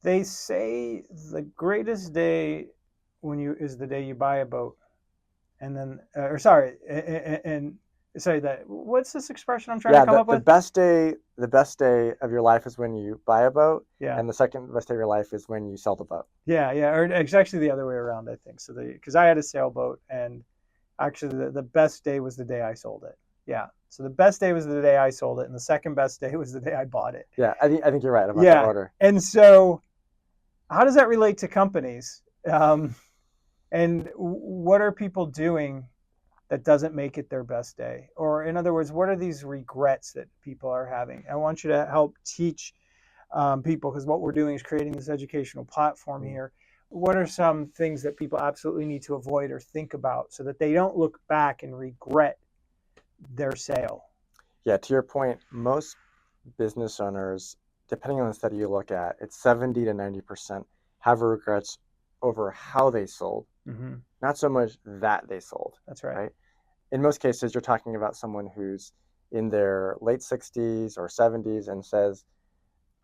They say the greatest day is the day you buy a boat, and then or sorry, and sorry that what's this expression I'm trying to Yeah, come up the with? best day of your life is when you buy a boat, Yeah, and the second best day of your life is when you sell the boat. yeah, or it's actually the other way around, I think. So because I had a sailboat, and actually the best day was the day I sold it. Yeah, so the best day was the day I sold it, and the second best day was the day I bought it. Yeah, I think you're right about that Yeah, order. and so how does that relate to companies? And what are people doing that doesn't make it their best day? Or, in other words, what are these regrets that people are having? I want you to help teach people, because what we're doing is creating this educational platform Mm. here. What are some things that people absolutely need to avoid or think about so that they don't look back and regret their sale? Yeah, to your point, most business owners, depending on the study you look at, it's 70 to 90% have regrets over how they sold, Mm-hmm. not so much that they sold, That's right. right? In most cases, you're talking about someone who's in their late 60s or 70s and says,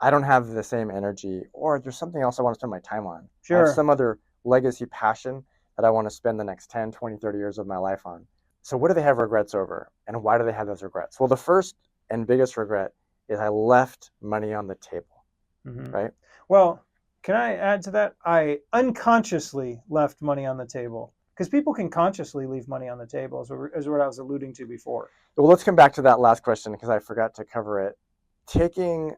I don't have the same energy, or there's something else I want to spend my time on. I have Sure. some other legacy passion that I want to spend the next 10, 20, 30 years of my life on. So, what do they have regrets over? And why do they have those regrets? Well, the first and biggest regret is I left money on the table, Mm-hmm. right? Well, can I add to that? I unconsciously left money on the table, because people can consciously leave money on the table, as what I was alluding to before. Well, let's come back to that last question because I forgot to cover it. Taking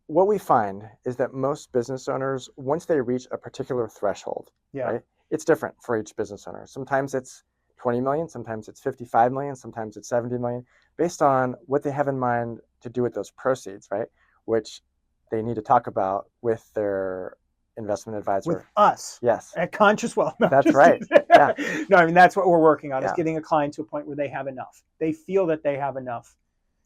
what we find is that most business owners, once they reach a particular threshold, Yeah. right, it's different for each business owner. Sometimes it's 20 million, sometimes it's 55 million, sometimes it's 70 million, based on what they have in mind to do with those proceeds, right? Which they need to talk about with their investment With advisor. us Yes, at Conscious Wealth. No, that's just right. Yeah, no. I mean, that's what we're working on, is yeah. getting a client to a point where they have enough. They feel that they have enough.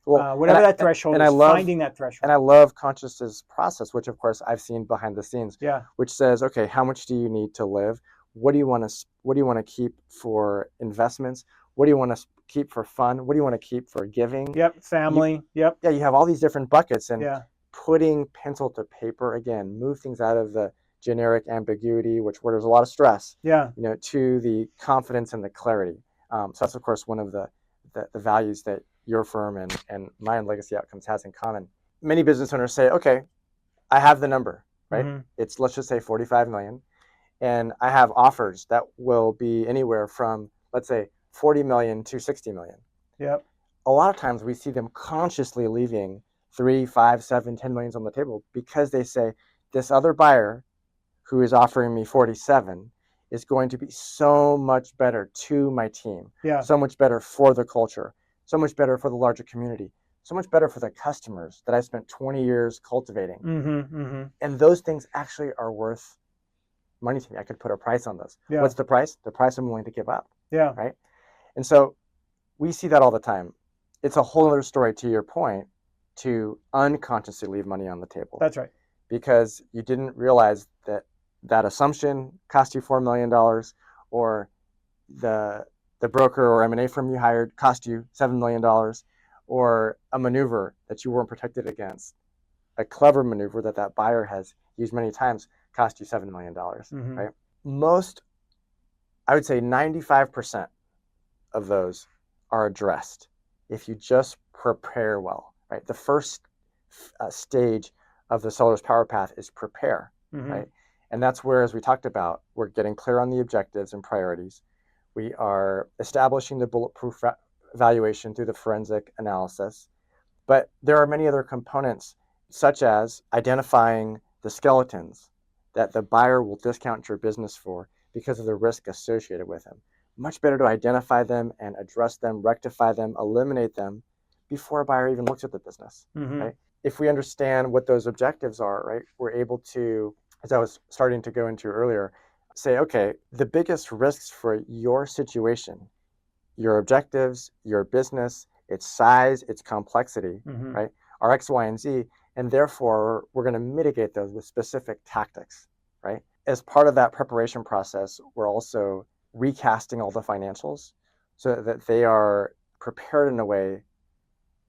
Well, Whatever that threshold and I is, love finding that and threshold. I love Conscious's process, which of course I've seen behind the scenes, Yeah. which says, okay, how much do you need to live? What do you want to keep for investments? What do you want to keep for fun? What do you want to keep for giving? Yep. You Family. Yep. Yeah, you have all these different buckets, and Yeah. putting pencil to paper again, move things out of the generic ambiguity, where there's a lot of stress, Yeah. to the confidence and the clarity. So that's of course one of the values that your firm and Mayan Legacy Outcomes has in common. Many business owners say, okay, I have the number, right? Mm-hmm. It's, let's just say 45 million, and I have offers that will be anywhere from, let's say, 40 million to 60 million. Yep. A lot of times we see them consciously leaving 3, 5, 7, 10 millions on the table because they say, this other buyer who is offering me 47 is going to be so much better to my team, Yeah. so much better for the culture, so much better for the larger community, so much better for the customers that I spent 20 years cultivating. Mm-hmm. Mm-hmm. And those things actually are worth money to me. I could put a price on those. Yeah. What's the price? The price I'm willing to give up, Yeah. right? And so we see that all the time. It's a whole other story, to your point, to unconsciously leave money on the table That's right. because you didn't realize that that assumption cost you $4 million, or the broker or M&A firm you hired cost you $7 million, or a maneuver that you weren't protected against, a clever maneuver that buyer has used many times, cost you $7 million, Mm-hmm. right? Most, I would say 95% of those are addressed if you just prepare well, right? The first stage of the seller's power path is prepare, Mm-hmm. right? And that's where, as we talked about, we're getting clear on the objectives and priorities. We are establishing the bulletproof valuation through the forensic analysis. But there are many other components, such as identifying the skeletons that the buyer will discount your business for because of the risk associated with them. Much better to identify them and address them, rectify them, eliminate them before a buyer even looks at the business, Mm-hmm. right? If we understand what those objectives are, right, we're able to, as I was starting to go into earlier, say, okay, the biggest risks for your situation, your objectives, your business, its size, its complexity, Mm-hmm. right, are X, Y, and Z, and therefore we're going to mitigate those with specific tactics, right? As part of that preparation process, we're also recasting all the financials so that they are prepared in a way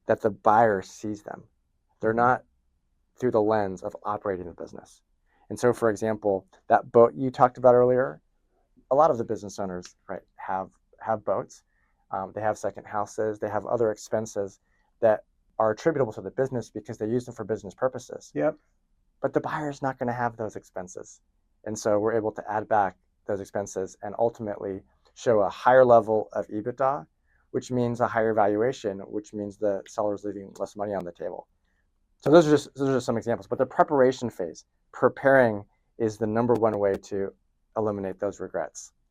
that the buyer sees them. They're Mm-hmm. not through the lens of operating the business. And so, for example, that boat you talked about earlier, a lot of the business owners, right, have boats. They have second houses. They have other expenses that are attributable to the business because they use them for business purposes. Yep. But the buyer is not going to have those expenses. And so we're able to add back those expenses and ultimately show a higher level of EBITDA, which means a higher valuation, which means the seller's leaving less money on the table. So those are just some examples. But the preparation phase, preparing, is the number one way to eliminate those regrets.